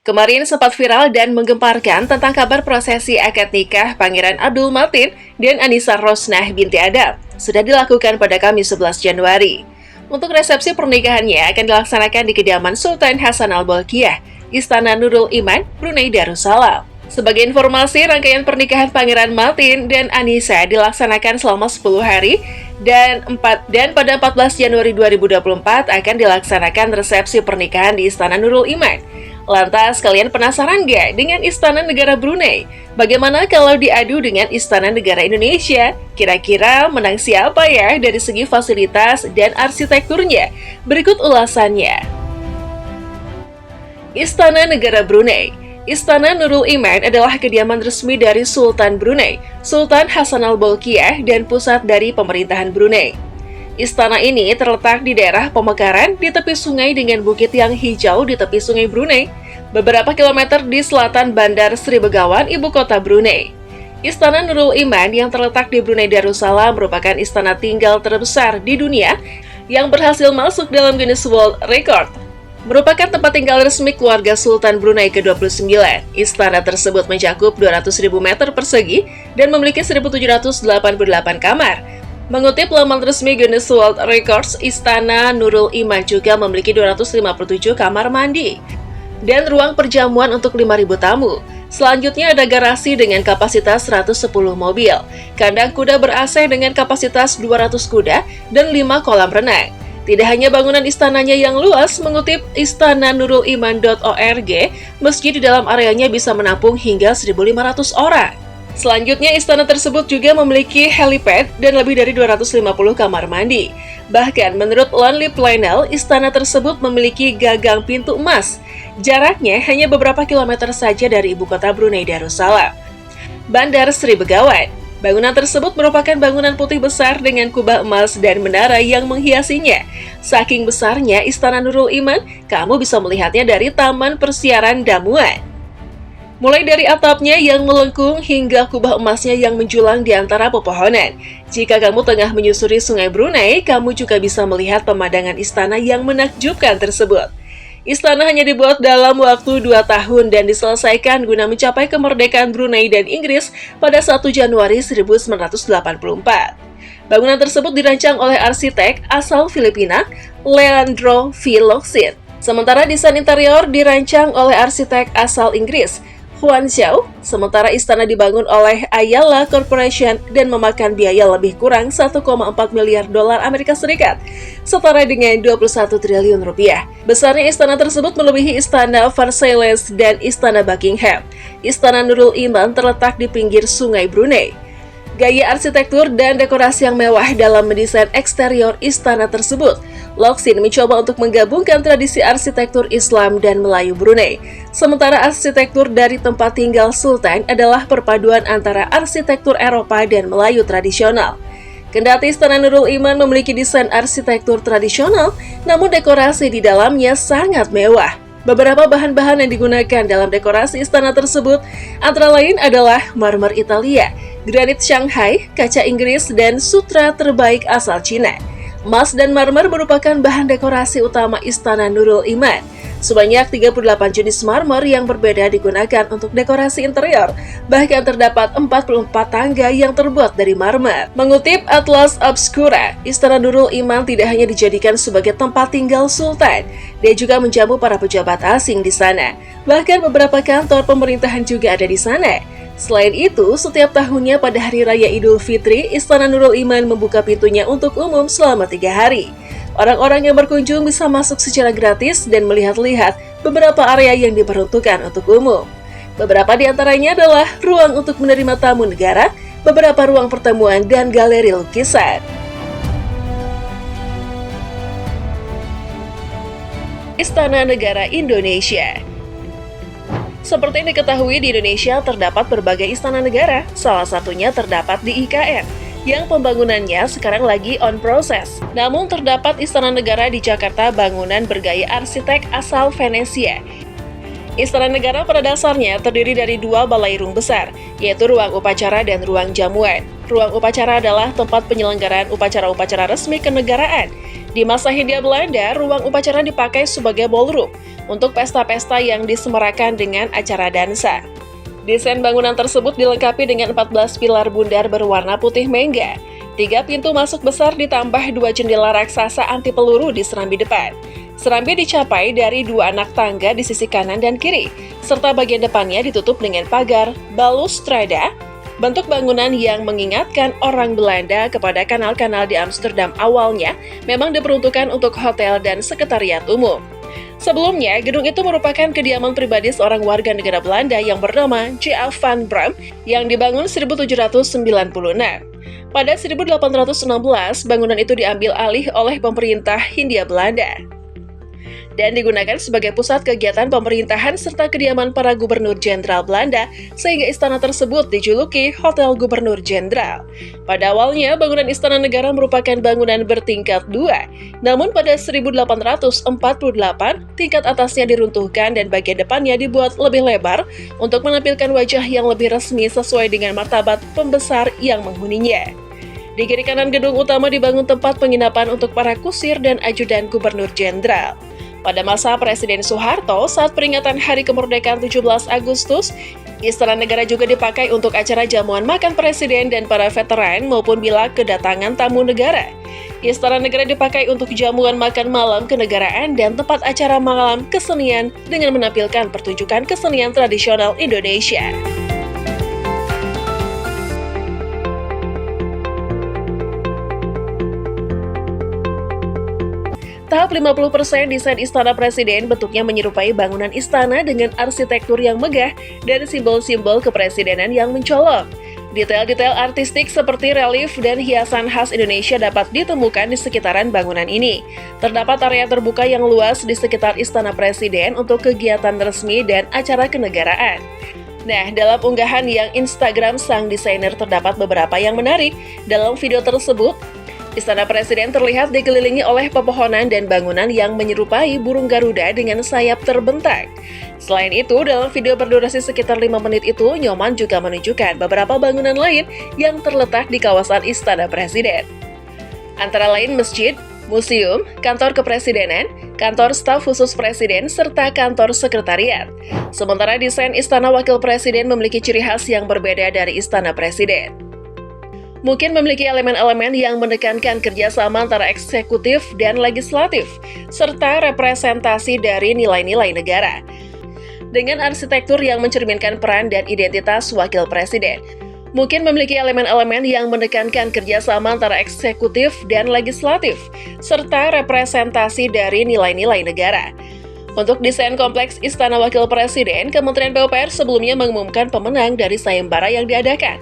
Kemarin sempat viral dan menggemparkan tentang kabar prosesi akad nikah Pangeran Abdul Matin dan Anissa Rosnah binti Adam sudah dilakukan pada Kamis 11 Januari. Untuk resepsi pernikahannya akan dilaksanakan di kediaman Sultan Hasan Al-Bolkiah, Istana Nurul Iman, Brunei Darussalam. Sebagai informasi, rangkaian pernikahan Pangeran Matin dan Anissa dilaksanakan selama 10 hari dan pada 14 Januari 2024 akan dilaksanakan resepsi pernikahan di Istana Nurul Iman. Lantas, kalian penasaran gak dengan Istana Negara Brunei? Bagaimana kalau diadu dengan Istana Negara Indonesia? Kira-kira menang siapa ya dari segi fasilitas dan arsitekturnya? Berikut ulasannya. Istana Negara Brunei. Istana Nurul Iman adalah kediaman resmi dari Sultan Brunei, Sultan Hasan Al-Bolkiah, dan pusat dari pemerintahan Brunei. Istana ini terletak di daerah pemekaran di tepi sungai dengan bukit yang hijau di tepi sungai Brunei, beberapa kilometer di selatan Bandar Sri Begawan, ibu kota Brunei. Istana Nurul Iman yang terletak di Brunei Darussalam merupakan istana tinggal terbesar di dunia yang berhasil masuk dalam Guinness World Record. Merupakan tempat tinggal resmi keluarga Sultan Brunei ke-29. Istana tersebut mencakup 200.000 meter persegi dan memiliki 1.788 kamar. Mengutip laman resmi Guinness World Records, Istana Nurul Iman juga memiliki 257 kamar mandi dan ruang perjamuan untuk 5.000 tamu. Selanjutnya ada garasi dengan kapasitas 110 mobil, kandang kuda ber-AC dengan kapasitas 200 kuda, dan 5 kolam renang. Tidak hanya bangunan istananya yang luas, mengutip istananurul-iman.org, masjid di dalam areanya bisa menampung hingga 1.500 orang. Selanjutnya, istana tersebut juga memiliki helipad dan lebih dari 250 kamar mandi. Bahkan, menurut Lonely Planel, istana tersebut memiliki gagang pintu emas. Jaraknya hanya beberapa kilometer saja dari ibu kota Brunei Darussalam, Bandar Sri Begawan. Bangunan tersebut merupakan bangunan putih besar dengan kubah emas dan menara yang menghiasinya. Saking besarnya Istana Nurul Iman, kamu bisa melihatnya dari Taman Persiaran Damuan. Mulai dari atapnya yang melengkung hingga kubah emasnya yang menjulang di antara pepohonan. Jika kamu tengah menyusuri Sungai Brunei, kamu juga bisa melihat pemandangan istana yang menakjubkan tersebut. Istana hanya dibuat dalam waktu 2 tahun dan diselesaikan guna mencapai kemerdekaan Brunei dan Inggris pada 1 Januari 1984. Bangunan tersebut dirancang oleh arsitek asal Filipina, Leandro V. Locsin. Sementara desain interior dirancang oleh arsitek asal Inggris, Huan Xiao. Sementara istana dibangun oleh Ayala Corporation dan memakan biaya lebih kurang 1,4 miliar dolar Amerika Serikat, setara dengan 21 triliun rupiah. Besarnya istana tersebut melebihi Istana Versailles dan Istana Buckingham. Istana Nurul Iman terletak di pinggir Sungai Brunei. Gaya arsitektur dan dekorasi yang mewah dalam mendesain eksterior istana tersebut. Locsin mencoba untuk menggabungkan tradisi arsitektur Islam dan Melayu Brunei. Sementara arsitektur dari tempat tinggal Sultan adalah perpaduan antara arsitektur Eropa dan Melayu tradisional. Kendati Istana Nurul Iman memiliki desain arsitektur tradisional, namun dekorasi di dalamnya sangat mewah. Beberapa bahan-bahan yang digunakan dalam dekorasi istana tersebut antara lain adalah marmer Italia, granit Shanghai, kaca Inggris, dan sutra terbaik asal Cina. Emas dan marmer merupakan bahan dekorasi utama Istana Nurul Iman. Sebanyak 38 jenis marmer yang berbeda digunakan untuk dekorasi interior, bahkan terdapat 44 tangga yang terbuat dari marmer. Mengutip Atlas Obscura, Istana Nurul Iman tidak hanya dijadikan sebagai tempat tinggal Sultan, dia juga menjamu para pejabat asing di sana. Bahkan beberapa kantor pemerintahan juga ada di sana. Selain itu, setiap tahunnya pada Hari Raya Idul Fitri, Istana Nurul Iman membuka pintunya untuk umum selama 3 hari. Orang-orang yang berkunjung bisa masuk secara gratis dan melihat-lihat beberapa area yang diperuntukkan untuk umum. Beberapa di antaranya adalah ruang untuk menerima tamu negara, beberapa ruang pertemuan, dan galeri lukisan. Istana Negara Indonesia. Seperti yang diketahui, di Indonesia terdapat berbagai istana negara, salah satunya terdapat di IKN, yang pembangunannya sekarang lagi on process. Namun terdapat istana negara di Jakarta bangunan bergaya arsitek asal Venesia. Istana negara pada dasarnya terdiri dari 2 balairung besar, yaitu ruang upacara dan ruang jamuan. Ruang upacara adalah tempat penyelenggaraan upacara-upacara resmi kenegaraan. Di masa Hindia Belanda, ruang upacara dipakai sebagai ballroom untuk pesta-pesta yang disemarakan dengan acara dansa. Desain bangunan tersebut dilengkapi dengan 14 pilar bundar berwarna putih mengga, 3 pintu masuk besar ditambah 2 jendela raksasa anti peluru di serambi depan. Serambi dicapai dari 2 anak tangga di sisi kanan dan kiri, serta bagian depannya ditutup dengan pagar balustrada, bentuk bangunan yang mengingatkan orang Belanda kepada kanal-kanal di Amsterdam awalnya memang diperuntukkan untuk hotel dan sekretariat umum. Sebelumnya, gedung itu merupakan kediaman pribadi seorang warga negara Belanda yang bernama J.A. van Bram yang dibangun 1796. Pada 1816, bangunan itu diambil alih oleh pemerintah Hindia Belanda dan digunakan sebagai pusat kegiatan pemerintahan serta kediaman para gubernur jenderal Belanda, sehingga istana tersebut dijuluki Hotel Gubernur Jenderal. Pada awalnya, bangunan Istana Negara merupakan bangunan bertingkat 2, namun pada 1848, tingkat atasnya diruntuhkan dan bagian depannya dibuat lebih lebar untuk menampilkan wajah yang lebih resmi sesuai dengan martabat pembesar yang menghuninya. Di kiri kanan gedung utama dibangun tempat penginapan untuk para kusir dan ajudan gubernur jenderal. Pada masa Presiden Soeharto, saat peringatan Hari Kemerdekaan 17 Agustus, Istana Negara juga dipakai untuk acara jamuan makan presiden dan para veteran maupun bila kedatangan tamu negara. Istana Negara dipakai untuk jamuan makan malam kenegaraan dan tempat acara malam kesenian dengan menampilkan pertunjukan kesenian tradisional Indonesia. Tahap 50% desain Istana Presiden bentuknya menyerupai bangunan istana dengan arsitektur yang megah dan simbol-simbol kepresidenan yang mencolok. Detail-detail artistik seperti relief dan hiasan khas Indonesia dapat ditemukan di sekitaran bangunan ini. Terdapat area terbuka yang luas di sekitar Istana Presiden untuk kegiatan resmi dan acara kenegaraan. Nah, dalam unggahan yang Instagram sang desainer terdapat beberapa yang menarik. Dalam video tersebut, Istana Presiden terlihat dikelilingi oleh pepohonan dan bangunan yang menyerupai burung Garuda dengan sayap terbentang. Selain itu, dalam video berdurasi sekitar 5 menit itu, Nyoman juga menunjukkan beberapa bangunan lain yang terletak di kawasan Istana Presiden. Antara lain masjid, museum, kantor kepresidenan, kantor staf khusus presiden, serta kantor sekretariat. Sementara desain Istana Wakil Presiden memiliki ciri khas yang berbeda dari Istana Presiden. Mungkin memiliki elemen-elemen yang menekankan kerjasama antara eksekutif dan legislatif, serta representasi dari nilai-nilai negara. Dengan arsitektur yang mencerminkan peran dan identitas wakil presiden, mungkin memiliki elemen-elemen yang menekankan kerjasama antara eksekutif dan legislatif, serta representasi dari nilai-nilai negara. Untuk desain kompleks Istana Wakil Presiden, Kementerian PUPR sebelumnya mengumumkan pemenang dari sayembara yang diadakan.